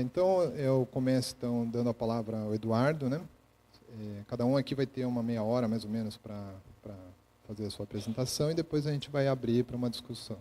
Então, eu começo dando a palavra ao Eduardo, né? Cada um aqui vai ter uma meia hora, mais ou menos, para fazer a sua apresentação, e depois a gente vai abrir para uma discussão.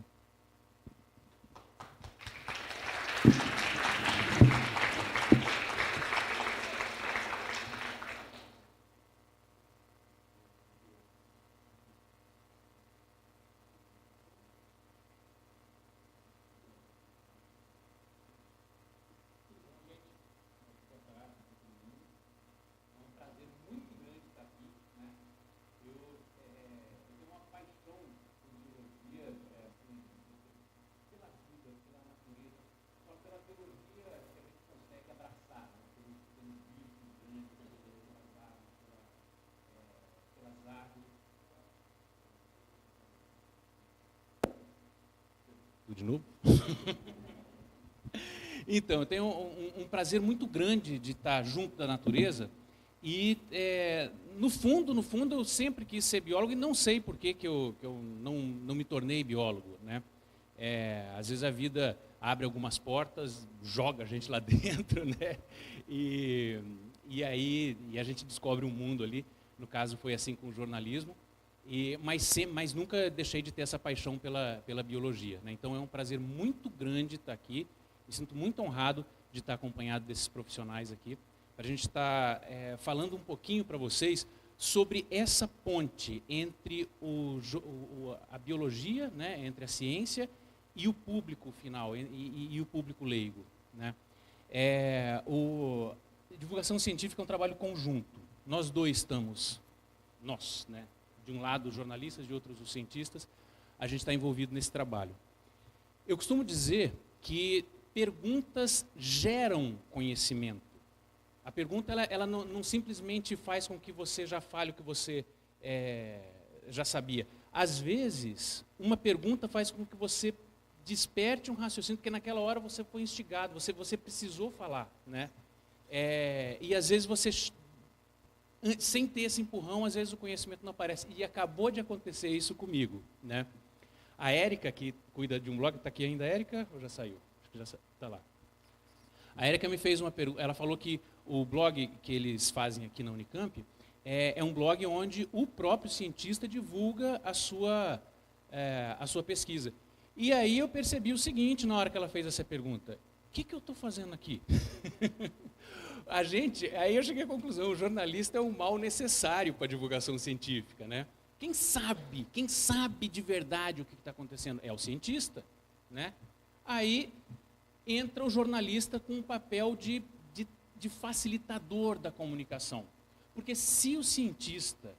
De novo? Então, eu tenho um prazer muito grande de estar junto da natureza e, no fundo, eu sempre quis ser biólogo e não sei por que eu não me tornei biólogo, né? Às vezes a vida abre algumas portas, joga a gente lá dentro, né? E aí a gente descobre um mundo ali. No caso, foi assim com o jornalismo. Mas nunca deixei de ter essa paixão pela biologia, né? Então é um prazer muito grande estar aqui. Me sinto muito honrado de estar acompanhado desses profissionais aqui, para a gente estar falando um pouquinho para vocês sobre essa ponte entre a biologia, né, entre a ciência e o público final, e o público leigo, né? A divulgação científica é um trabalho conjunto. Nós dois estamos, né? De um lado os jornalistas, de outros os cientistas, a gente está envolvido nesse trabalho. Eu costumo dizer que perguntas geram conhecimento. A pergunta ela não simplesmente faz com que você já fale o que você já sabia. Às vezes, uma pergunta faz com que você desperte um raciocínio, porque naquela hora você foi instigado, você precisou falar, né? E às vezes você, sem ter esse empurrão, às vezes o conhecimento não aparece. E acabou de acontecer isso comigo, né? A Érica, que cuida de um blog, está aqui ainda, a Érica, ou já saiu? Acho que já está lá. A Érica me fez uma pergunta, ela falou que o blog que eles fazem aqui na Unicamp é um blog onde o próprio cientista divulga a sua pesquisa. E aí eu percebi o seguinte, na hora que ela fez essa pergunta: o que eu estou fazendo aqui? Aí eu cheguei à conclusão, o jornalista é um mal necessário para a divulgação científica, né? Quem sabe de verdade o que está acontecendo é o cientista, né? Aí entra o jornalista com um papel de facilitador da comunicação. Porque se o cientista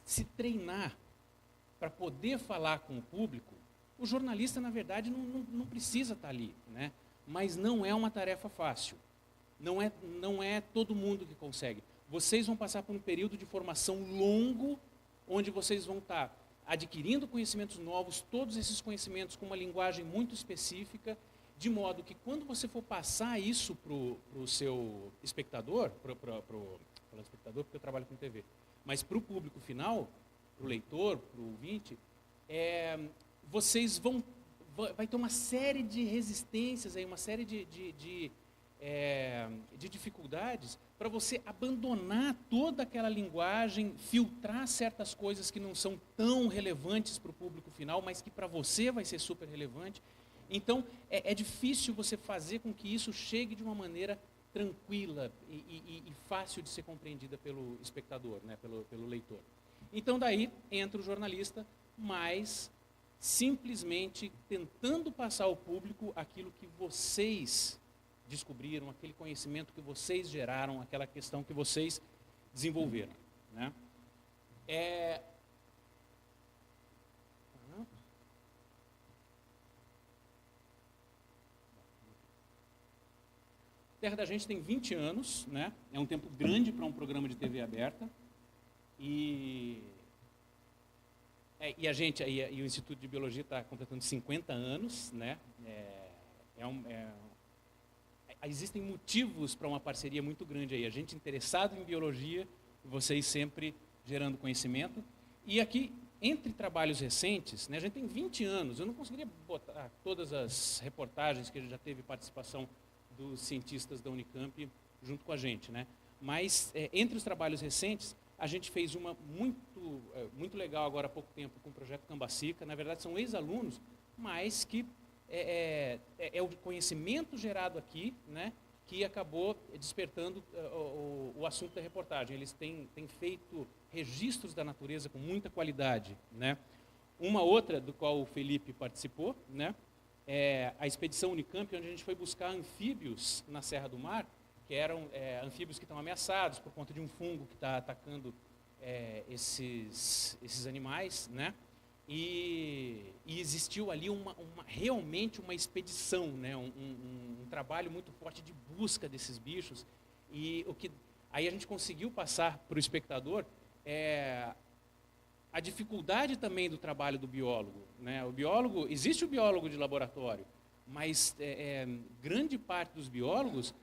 se treinar para poder falar com o público, o jornalista, na verdade, não precisa estar ali, né? Mas não é uma tarefa fácil. Não é todo mundo que consegue. Vocês vão passar por um período de formação longo, onde vocês vão estar adquirindo conhecimentos novos, todos esses conhecimentos com uma linguagem muito específica, de modo que quando você for passar isso para o seu espectador, espectador porque eu trabalho com TV, mas para o público final, para o leitor, para o ouvinte, vocês vai ter uma série de resistências, aí, uma série de dificuldades para você abandonar toda aquela linguagem, filtrar certas coisas que não são tão relevantes para o público final, mas que para você vai ser super relevante. Então, é difícil você fazer com que isso chegue de uma maneira tranquila e fácil de ser compreendida pelo espectador, né, pelo leitor. Então, daí entra o jornalista, mas simplesmente tentando passar ao público aquilo que vocês descobriram, aquele conhecimento que vocês geraram, aquela questão que vocês desenvolveram, né? A Terra da Gente tem 20 anos, né? É um tempo grande para um programa de TV aberta. E o Instituto de Biologia está completando 50 anos, né? Existem motivos para uma parceria muito grande aí. A gente interessado em biologia, vocês sempre gerando conhecimento. E aqui entre trabalhos recentes, né, a gente tem 20 anos, eu não conseguiria botar todas as reportagens que a gente já teve participação dos cientistas da Unicamp junto com a gente, né? Mas entre os trabalhos recentes, a gente fez uma muito legal agora há pouco tempo com o projeto Cambacica. Na verdade, são ex-alunos, mas que é o conhecimento gerado aqui, né, que acabou despertando o assunto da reportagem. Eles têm feito registros da natureza com muita qualidade, né? Uma outra, do qual o Felipe participou, né, é a expedição Unicamp, onde a gente foi buscar anfíbios na Serra do Mar, que eram anfíbios que estão ameaçados por conta de um fungo que está atacando esses animais, né? E existiu ali realmente uma expedição, né? um trabalho muito forte de busca desses bichos. E aí a gente conseguiu passar para o espectador a dificuldade também do trabalho do biólogo, né? Existe o biólogo de laboratório, mas grande parte dos biólogos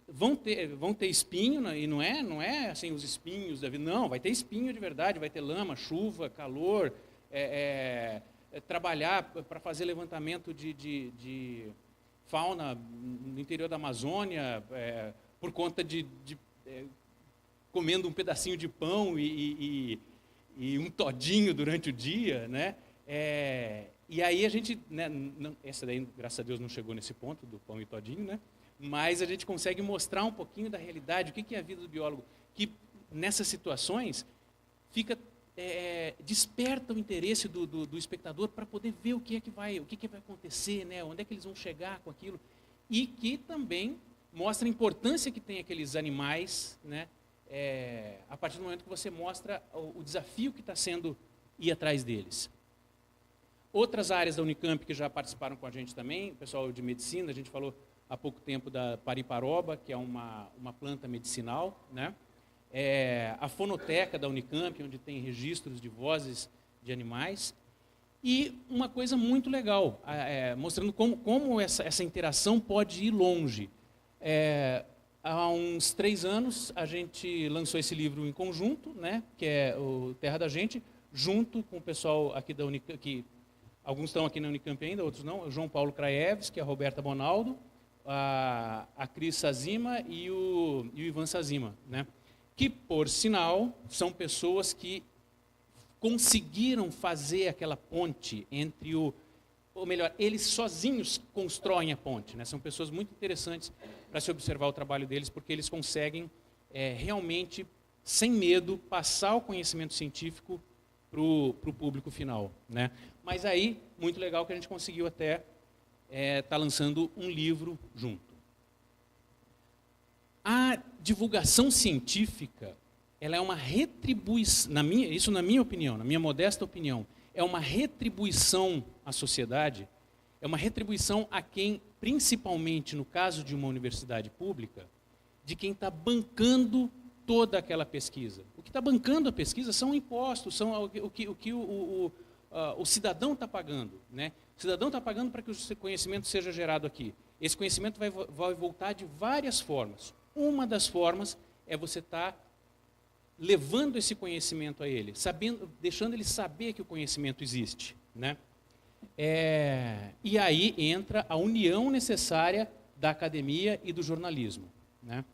vão ter espinho, e não é assim os espinhos da vida, não, vai ter espinho de verdade, vai ter lama, chuva, calor, trabalhar para fazer levantamento de fauna no interior da Amazônia, por conta de comendo um pedacinho de pão e um todinho durante o dia, né? E aí a gente, né, essa daí, graças a Deus, não chegou nesse ponto do pão e todinho, né? Mas a gente consegue mostrar um pouquinho da realidade, o que é a vida do biólogo, que nessas situações desperta o interesse do espectador para poder ver o que vai acontecer, né? Onde é que eles vão chegar com aquilo, e que também mostra a importância que tem aqueles animais, né? A partir do momento que você mostra o desafio que está sendo ir atrás deles. Outras áreas da Unicamp que já participaram com a gente também, o pessoal de medicina, a gente falou há pouco tempo da pariparoba, que é uma planta medicinal, né? A fonoteca da Unicamp, onde tem registros de vozes de animais. E uma coisa muito legal, mostrando como essa interação pode ir longe. Há uns 3 anos, a gente lançou esse livro em conjunto, né, que é o Terra da Gente, junto com o pessoal aqui da Unicamp, que alguns estão aqui na Unicamp ainda, outros não, o João Paulo Kraevski, a Roberta Bonaldo, a Cris Sazima e o Ivan Sazima, né, que, por sinal, são pessoas que conseguiram fazer aquela ponte entre ou melhor, eles sozinhos constroem a ponte, né? São pessoas muito interessantes para se observar o trabalho deles, porque eles conseguem realmente, sem medo, passar o conhecimento científico para o público final, né? Mas aí, muito legal que a gente conseguiu até estar lançando um livro junto. A divulgação científica, ela é uma retribuição, isso na minha opinião, na minha modesta opinião, é uma retribuição à sociedade, é uma retribuição a quem, principalmente no caso de uma universidade pública, de quem está bancando toda aquela pesquisa. O que está bancando a pesquisa são impostos, são o que o cidadão está pagando, né? O cidadão está pagando para que o conhecimento seja gerado aqui. Esse conhecimento vai voltar de várias formas. Uma das formas é você estar levando esse conhecimento a ele, deixando ele saber que o conhecimento existe, né? E aí entra a união necessária da academia e do jornalismo, né?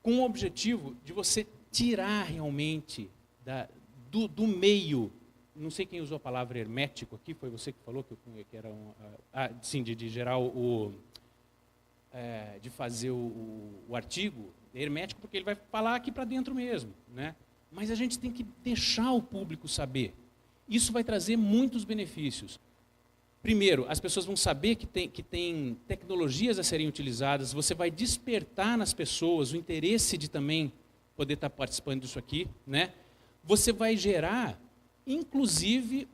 Com o objetivo de você tirar realmente do meio, não sei quem usou a palavra hermético aqui, foi você que falou que era sim, de gerar de fazer o artigo hermético, porque ele vai falar aqui para dentro mesmo, né? Mas a gente tem que deixar o público saber. Isso vai trazer muitos benefícios. Primeiro, as pessoas vão saber que tem tecnologias a serem utilizadas, você vai despertar nas pessoas o interesse de também poder estar participando disso aqui, né? Você vai gerar, inclusive,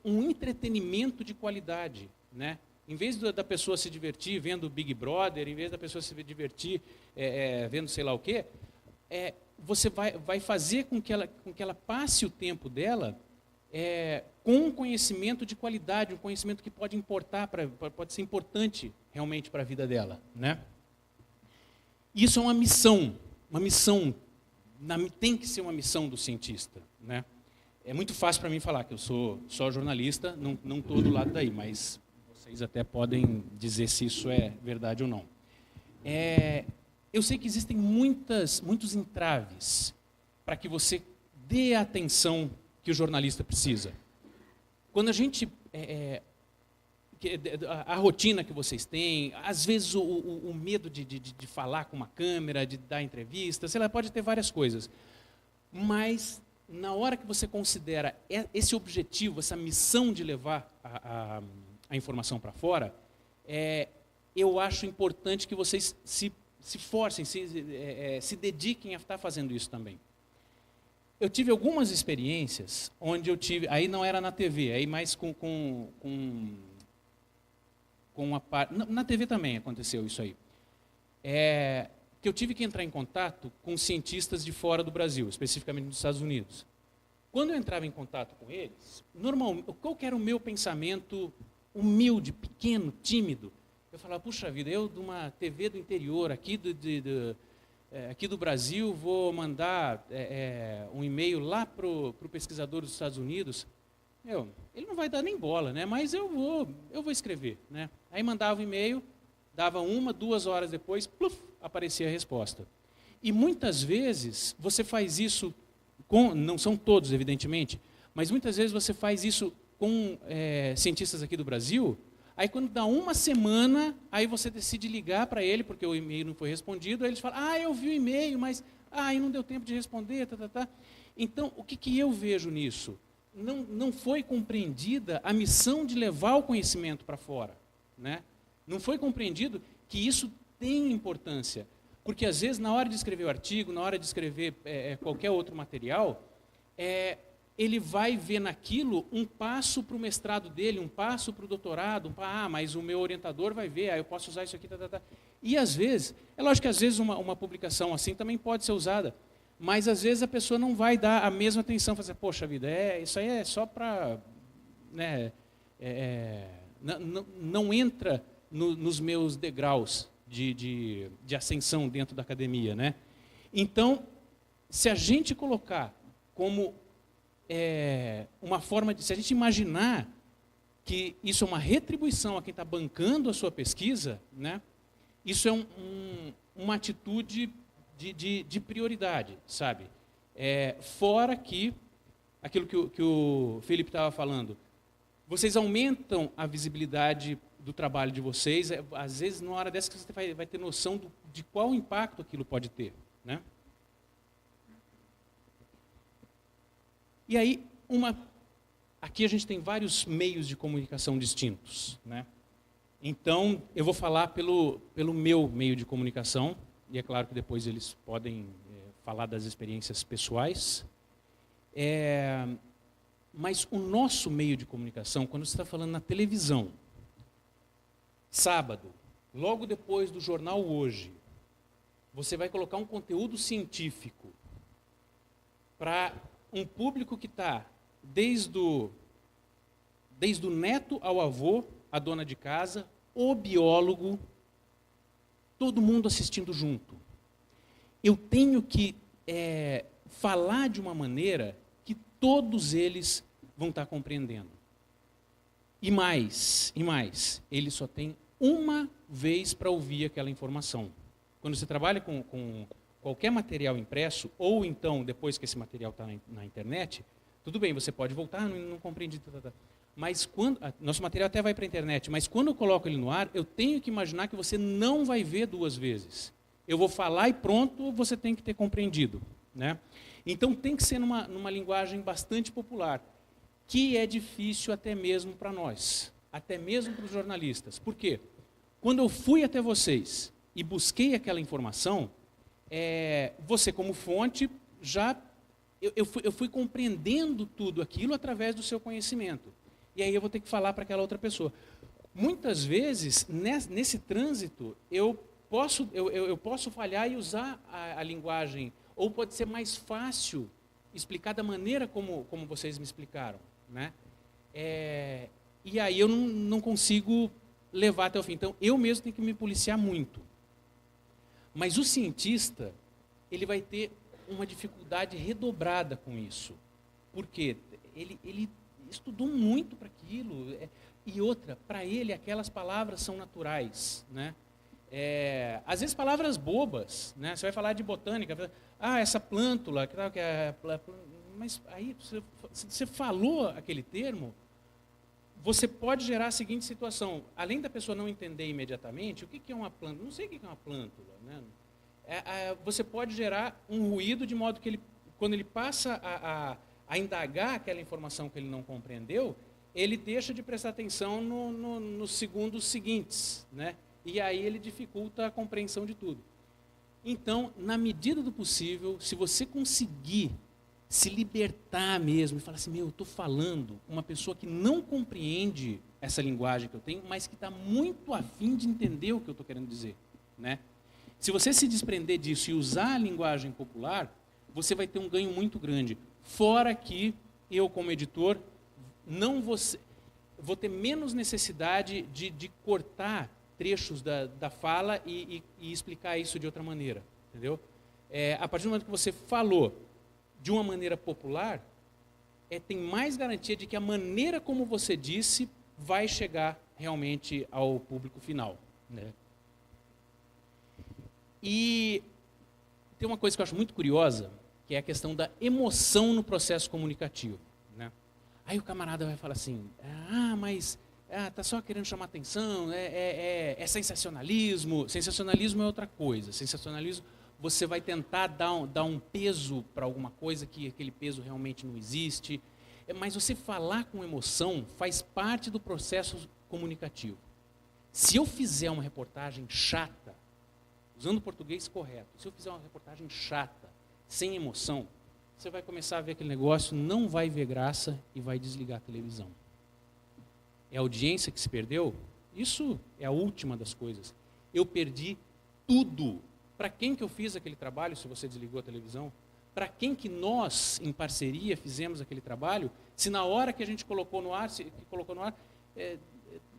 um entretenimento de qualidade, né? Em vez da pessoa se divertir vendo Big Brother, em vez da pessoa se divertir vendo sei lá o quê, você vai fazer com que ela passe o tempo dela com um conhecimento de qualidade, um conhecimento que pode pode ser importante realmente para a vida dela, né? Isso é uma missão, tem que ser uma missão do cientista, né? É muito fácil para mim falar que eu sou só jornalista, não estou do lado daí, mas vocês até podem dizer se isso é verdade ou não. Eu sei que existem muitos entraves para que você dê a atenção que o jornalista precisa. Quando a gente... a rotina que vocês têm, às vezes o medo de falar com uma câmera, de dar entrevista, sei lá, pode ter várias coisas. Mas, na hora que você considera esse objetivo, essa missão de levar a informação para fora, eu acho importante que vocês se forcem, se dediquem a estar fazendo isso também. Eu tive algumas experiências onde eu tive, aí não era na TV, aí mais na TV também aconteceu isso aí. Que eu tive que entrar em contato com cientistas de fora do Brasil, especificamente dos Estados Unidos. Quando eu entrava em contato com eles, normalmente, qual que era o meu pensamento humilde, pequeno, tímido? Eu falava, puxa vida, eu de uma TV do interior, aqui do Brasil, vou mandar um e-mail lá para o pesquisador dos Estados Unidos. Ele não vai dar nem bola, né? Mas eu vou escrever, né? Aí mandava o e-mail, dava 1-2 horas depois, pluf, aparecia a resposta. E muitas vezes você faz isso não são todos, evidentemente, mas muitas vezes você faz isso com cientistas aqui do Brasil. Aí quando dá uma semana, aí você decide ligar para ele, porque o e-mail não foi respondido, aí eles falam, eu vi o e-mail, mas aí não deu tempo de responder, Então, o que eu vejo nisso? Não foi compreendida a missão de levar o conhecimento para fora, né? Não foi compreendido que isso tem importância, porque às vezes na hora de escrever o artigo, na hora de escrever qualquer outro material, ele vai ver naquilo um passo para o mestrado dele, um passo para o doutorado, mas o meu orientador vai ver, eu posso usar isso aqui, E às vezes, é lógico que às vezes uma publicação assim também pode ser usada, mas às vezes a pessoa não vai dar a mesma atenção, fazer, poxa vida, isso aí é só para... Né, não entra nos meus degraus de ascensão dentro da academia, né? Então, se a gente colocar como uma forma de... Se a gente imaginar que isso é uma retribuição a quem está bancando a sua pesquisa, né? Isso é uma atitude de prioridade, sabe? Fora que, aquilo que o Felipe estava falando, vocês aumentam a visibilidade do trabalho de vocês, às vezes, na hora dessa, que você vai ter noção de qual impacto aquilo pode ter, né? E aí, aqui a gente tem vários meios de comunicação distintos, né? Então, eu vou falar pelo meu meio de comunicação, e é claro que depois eles podem falar das experiências pessoais. Mas o nosso meio de comunicação, quando você está falando na televisão, sábado, logo depois do jornal Hoje, você vai colocar um conteúdo científico para um público que está desde o neto ao avô, a dona de casa, o biólogo, todo mundo assistindo junto. Eu tenho que falar de uma maneira que todos eles vão estar compreendendo. E mais, ele só tem uma vez para ouvir aquela informação. Quando você trabalha com qualquer material impresso, ou então, depois que esse material está na internet, tudo bem, você pode voltar, não compreendi, mas nosso material até vai para a internet, mas quando eu coloco ele no ar, eu tenho que imaginar que você não vai ver 2 vezes. Eu vou falar e pronto, você tem que ter compreendido, né? Então tem que ser numa linguagem bastante popular, que é difícil até mesmo para nós, até mesmo para os jornalistas. Por quê? Quando eu fui até vocês e busquei aquela informação, você como fonte, eu fui compreendendo tudo aquilo através do seu conhecimento. E aí eu vou ter que falar para aquela outra pessoa. Muitas vezes, nesse trânsito, eu posso falhar e usar a linguagem, ou pode ser mais fácil explicar da maneira como vocês me explicaram, né? E aí eu não consigo levar até o fim. Então, eu mesmo tenho que me policiar muito. Mas o cientista, ele vai ter uma dificuldade redobrada com isso. Por quê? ele estudou muito para aquilo. E outra, para ele aquelas palavras são naturais, né? Às vezes palavras bobas, né? Você vai falar de botânica, essa plântula, que é, mas aí você falou aquele termo, você pode gerar a seguinte situação: além da pessoa não entender imediatamente o que é uma plântula, não sei o que é uma plântula, né? Você pode gerar um ruído de modo que ele, quando ele passa a indagar aquela informação que ele não compreendeu, ele deixa de prestar atenção nos segundos seguintes, né? E aí ele dificulta a compreensão de tudo. Então, na medida do possível, se você conseguir se libertar mesmo e falar assim, eu estou falando com uma pessoa que não compreende essa linguagem que eu tenho, mas que está muito afim de entender o que eu estou querendo dizer, né? Se você se desprender disso e usar a linguagem popular, você vai ter um ganho muito grande. Fora que eu, como editor, vou ter menos necessidade de cortar trechos da fala e explicar isso de outra maneira, entendeu? A partir do momento que você falou de uma maneira popular, tem mais garantia de que a maneira como você disse vai chegar realmente ao público final, né? E tem uma coisa que eu acho muito curiosa, que é a questão da emoção no processo comunicativo, né? Aí o camarada vai falar assim, mas tá só querendo chamar atenção, é sensacionalismo. Sensacionalismo é outra coisa. Sensacionalismo, você vai tentar dar um peso para alguma coisa que aquele peso realmente não existe. Mas você falar com emoção faz parte do processo comunicativo. Se eu fizer uma reportagem chata, usando o português correto, se eu fizer uma reportagem chata, sem emoção, você vai começar a ver aquele negócio, não vai ver graça e vai desligar a televisão. É a audiência que se perdeu? Isso é a última das coisas. Eu perdi tudo. Para quem que eu fiz aquele trabalho, se você desligou a televisão? Para quem que nós, em parceria, fizemos aquele trabalho, se na hora que a gente colocou no ar,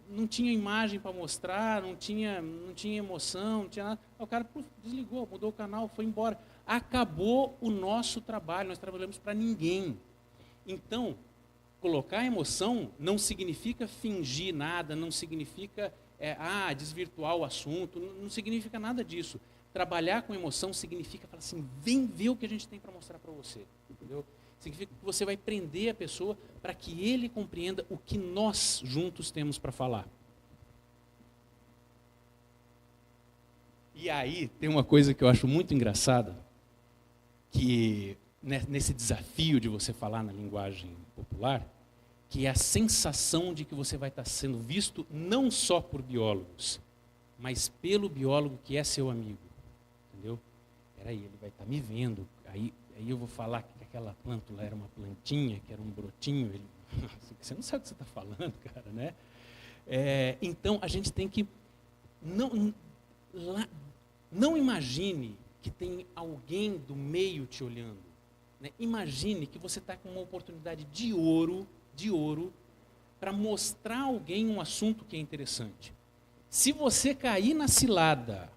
não tinha imagem para mostrar, não tinha emoção, não tinha nada. O cara desligou, mudou o canal, foi embora. Acabou o nosso trabalho, nós trabalhamos para ninguém. Então, colocar emoção não significa fingir nada, não significa desvirtuar o assunto, não significa nada disso. Trabalhar com emoção significa falar assim, vem ver o que a gente tem para mostrar para você, entendeu? Significa que você vai prender a pessoa para que ele compreenda o que nós juntos temos para falar. E aí tem uma coisa que eu acho muito engraçada, que nesse desafio de você falar na linguagem popular, que é a sensação de que você vai estar sendo visto não só por biólogos, mas pelo biólogo que é seu amigo, entendeu? Peraí, ele vai estar me vendo, aí eu vou falar que aquela plântula era uma plantinha, que era um brotinho, você não sabe o que você está falando, cara, né? Então, a gente tem que... Não imagine que tem alguém do meio te olhando, né? Imagine que você está com uma oportunidade de ouro para mostrar a alguém um assunto que é interessante. Se você cair na cilada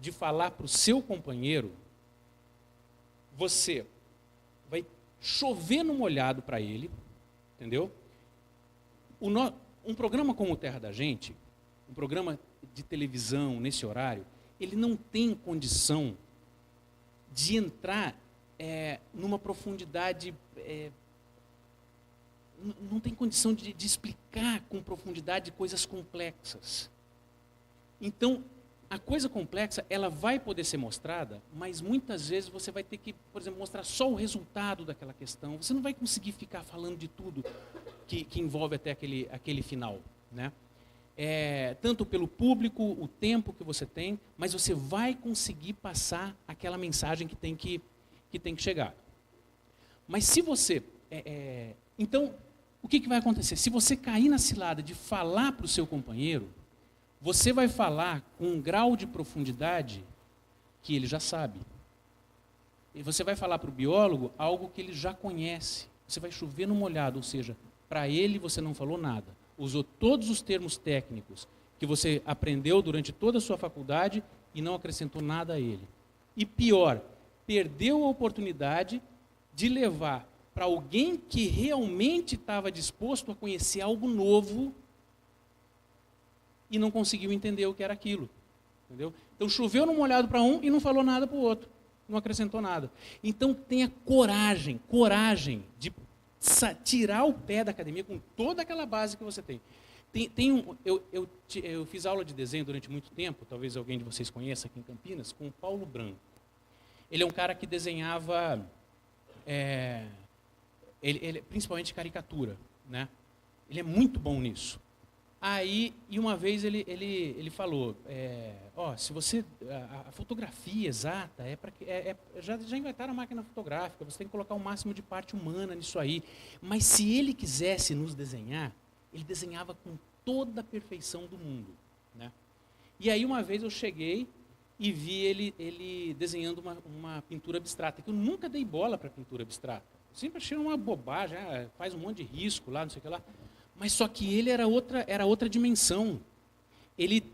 de falar para o seu companheiro, você vai chover no molhado para ele, entendeu? Um programa como o Terra da Gente, um programa de televisão nesse horário, ele não tem condição de entrar numa profundidade, não tem condição de explicar com profundidade coisas complexas. Então, a coisa complexa, ela vai poder ser mostrada, mas muitas vezes você vai ter que, por exemplo, mostrar só o resultado daquela questão. Você não vai conseguir ficar falando de tudo que envolve até aquele final, né? Tanto pelo público, o tempo que você tem, mas você vai conseguir passar aquela mensagem que tem que chegar. Mas se você... então, o que vai acontecer? Se você cair na cilada de falar para o seu companheiro, você vai falar com um grau de profundidade que ele já sabe. E você vai falar para o biólogo algo que ele já conhece. Você vai chover no molhado, ou seja, para ele você não falou nada. Usou todos os termos técnicos que você aprendeu durante toda a sua faculdade e não acrescentou nada a ele. E pior, perdeu a oportunidade de levar para alguém que realmente estava disposto a conhecer algo novo e não conseguiu entender o que era aquilo. Entendeu? Então choveu no molhado para um e não falou nada para o outro. Não acrescentou nada. Então tenha coragem de tirar o pé da academia com toda aquela base que você tem. Eu fiz aula de desenho durante muito tempo, talvez alguém de vocês conheça aqui em Campinas, com o Paulo Branco. Ele é um cara que desenhava, principalmente caricatura, né? Ele é muito bom nisso. Aí, e uma vez ele falou, se você, a fotografia exata já inventaram a máquina fotográfica, você tem que colocar o máximo de parte humana nisso aí. Mas se ele quisesse nos desenhar, ele desenhava com toda a perfeição do mundo, né? E aí uma vez eu cheguei e vi ele desenhando uma pintura abstrata, que eu nunca dei bola para pintura abstrata. Eu sempre achei uma bobagem, faz um monte de risco lá, não sei o que lá. Mas só que ele era outra dimensão. Ele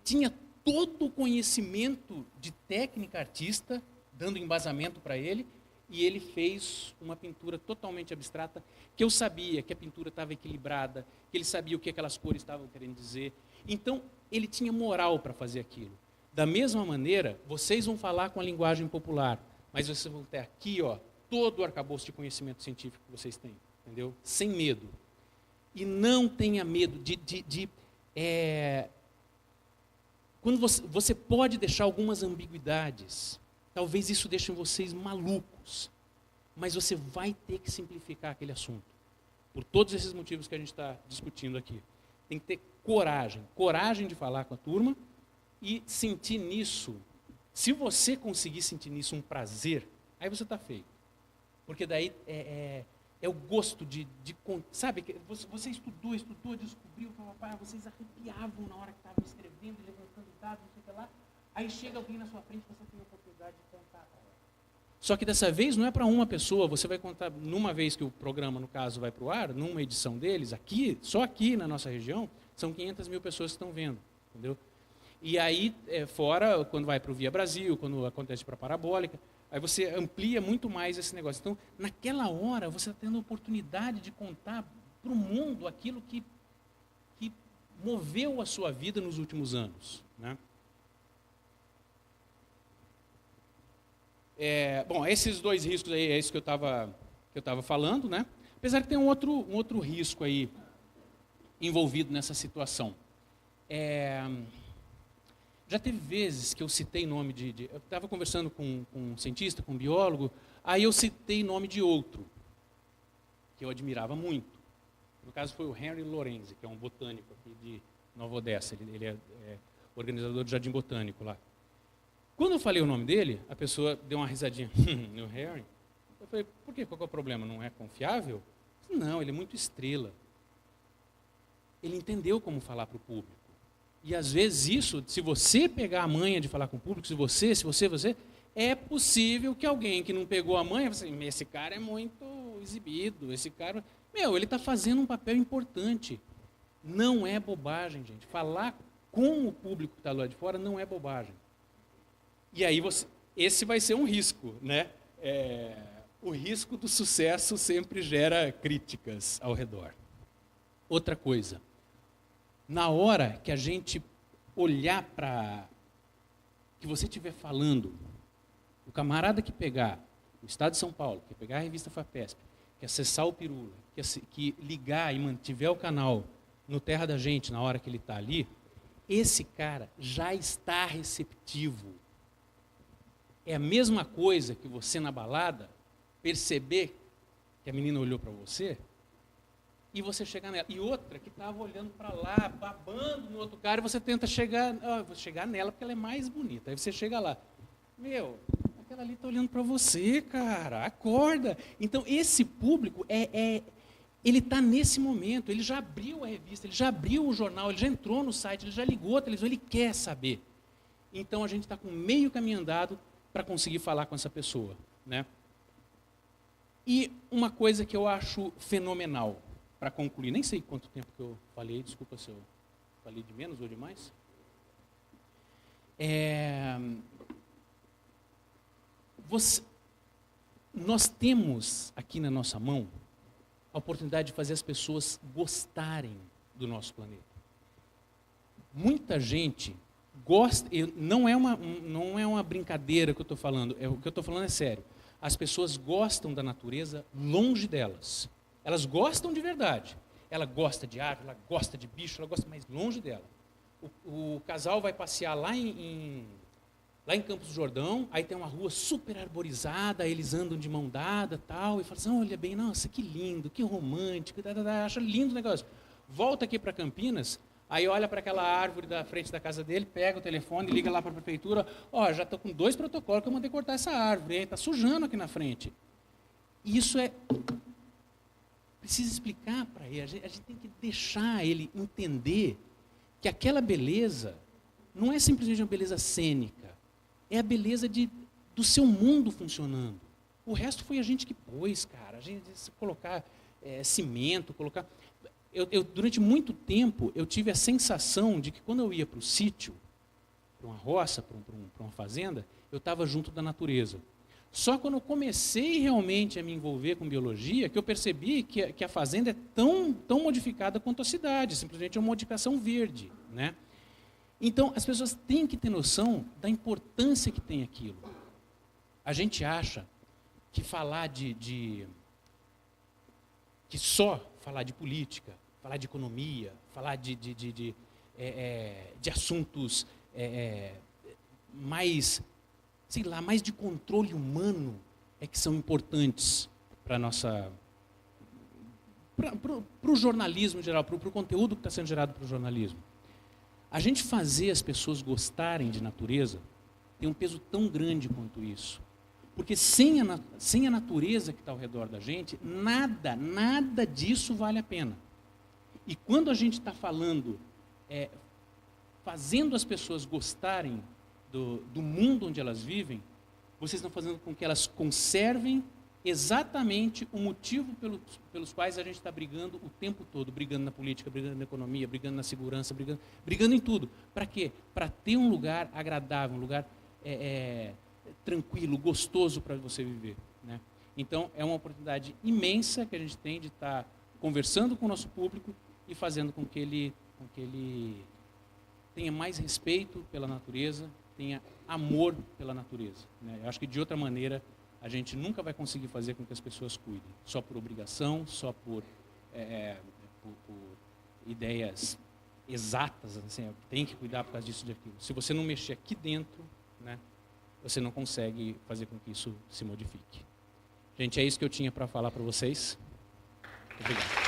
tinha todo o conhecimento de técnica artista, dando embasamento para ele, e ele fez uma pintura totalmente abstrata, que eu sabia que a pintura estava equilibrada, que ele sabia o que aquelas cores estavam querendo dizer. Então, ele tinha moral para fazer aquilo. Da mesma maneira, vocês vão falar com a linguagem popular, mas vocês vão ter aqui, todo o arcabouço de conhecimento científico que vocês têm, entendeu? Sem medo. E não tenha medo quando você pode deixar algumas ambiguidades, talvez isso deixe vocês malucos, mas você vai ter que simplificar aquele assunto. Por todos esses motivos que a gente está discutindo aqui. Tem que ter coragem de falar com a turma e sentir nisso. Se você conseguir sentir nisso um prazer, aí você está feito. Porque daí é o gosto sabe, você estudou, descobriu, vocês arrepiavam na hora que estavam escrevendo, levantando dados, não sei o que lá. Aí chega alguém na sua frente e você tem a oportunidade de contar para ela. Só que dessa vez não é para uma pessoa, você vai contar, numa vez que o programa, no caso, vai para o ar, numa edição deles, só aqui na nossa região, são 500 mil pessoas que estão vendo, entendeu? E aí, fora, quando vai para o Via Brasil, quando acontece para a Parabólica, aí você amplia muito mais esse negócio. Então, naquela hora, você está tendo a oportunidade de contar para o mundo aquilo que moveu a sua vida nos últimos anos, né? Bom, esses dois riscos aí, é isso que eu estava falando, né? Apesar que tem um outro risco aí envolvido nessa situação. Já teve vezes que eu citei nome eu estava conversando com um cientista, com um biólogo, aí eu citei nome de outro, que eu admirava muito. No caso foi o Henry Lorenzi, que é um botânico aqui de Nova Odessa, ele é organizador do Jardim Botânico lá. Quando eu falei o nome dele, a pessoa deu uma risadinha. No Harry? Eu falei, por quê? Qual que é o problema? Não é confiável? Não, ele é muito estrela. Ele entendeu como falar para o público. E às vezes isso, se você pegar a manha de falar com o público, se você, é possível que alguém que não pegou a manha, assim, esse cara é muito exibido, esse cara... ele está fazendo um papel importante. Não é bobagem, gente. Falar com o público que está lá de fora não é bobagem. E aí esse vai ser um risco, né? O risco do sucesso sempre gera críticas ao redor. Outra coisa, na hora que a gente olhar para que você estiver falando, o camarada que pegar o Estado de São Paulo, que pegar a revista FAPESP, que acessar o Pirula, que ligar e mantiver o canal no Terra da Gente na hora que ele está ali, esse cara já está receptivo. É a mesma coisa que você na balada perceber que a menina olhou para você e você chegar nela. E outra que estava olhando para lá, babando no outro cara, e você tenta vou chegar nela porque ela é mais bonita. Aí você chega lá. Aquela ali está olhando para você, cara, acorda. Então esse público ele está nesse momento, ele já abriu a revista, ele já abriu o jornal, ele já entrou no site, ele já ligou a televisão, ele quer saber. Então a gente está com meio caminho andado para conseguir falar com essa pessoa, né? E uma coisa que eu acho fenomenal, para concluir, nem sei quanto tempo que eu falei, desculpa se eu falei de menos ou de mais. nós temos aqui na nossa mão a oportunidade de fazer as pessoas gostarem do nosso planeta. Muita gente gosta, não é uma brincadeira que eu estou falando, o que eu estou falando é sério. As pessoas gostam da natureza longe delas. Elas gostam de verdade. Ela gosta de árvore, ela gosta de bicho, ela gosta mais longe dela. O casal vai passear lá em Campos do Jordão, aí tem uma rua super arborizada, aí eles andam de mão dada, tal, e falam assim, olha bem, nossa, que lindo, que romântico, acha lindo o negócio. Volta aqui para Campinas, aí olha para aquela árvore da frente da casa dele, pega o telefone, liga lá para a prefeitura, ó, já estou com 2 protocolos que eu mandei cortar essa árvore, está sujando aqui na frente. Isso precisa explicar para ele, a gente tem que deixar ele entender que aquela beleza não é simplesmente uma beleza cênica, é a beleza do seu mundo funcionando. O resto foi a gente que pôs, cara. A gente colocar cimento, colocar... durante muito tempo, eu tive a sensação de que quando eu ia para o sítio, para uma roça, para uma fazenda, eu estava junto da natureza. Só quando eu comecei realmente a me envolver com biologia, que eu percebi que a fazenda é tão modificada quanto a cidade, simplesmente é uma modificação verde, né? Então, as pessoas têm que ter noção da importância que tem aquilo. A gente acha que falar que só falar de política, falar de economia, falar de assuntos mais, sei lá, mais de controle humano é que são importantes para o jornalismo em geral, para o conteúdo que está sendo gerado para o jornalismo. A gente fazer as pessoas gostarem de natureza tem um peso tão grande quanto isso. Porque sem a natureza que está ao redor da gente, nada disso vale a pena. E quando a gente está falando, fazendo as pessoas gostarem do mundo onde elas vivem, vocês estão fazendo com que elas conservem exatamente o motivo pelos quais a gente está brigando o tempo todo, brigando na política, brigando na economia, brigando na segurança, brigando em tudo. Para quê? Para ter um lugar agradável, um lugar tranquilo, gostoso para você viver, né? Então, é uma oportunidade imensa que a gente tem de estar conversando com o nosso público e fazendo com que ele tenha mais respeito pela natureza, tenha amor pela natureza, né? Eu acho que de outra maneira a gente nunca vai conseguir fazer com que as pessoas cuidem, só por obrigação, só por ideias exatas, assim, tem que cuidar por causa disso e daquilo. Se você não mexer aqui dentro, né, você não consegue fazer com que isso se modifique. Gente, é isso que eu tinha para falar para vocês. Obrigado.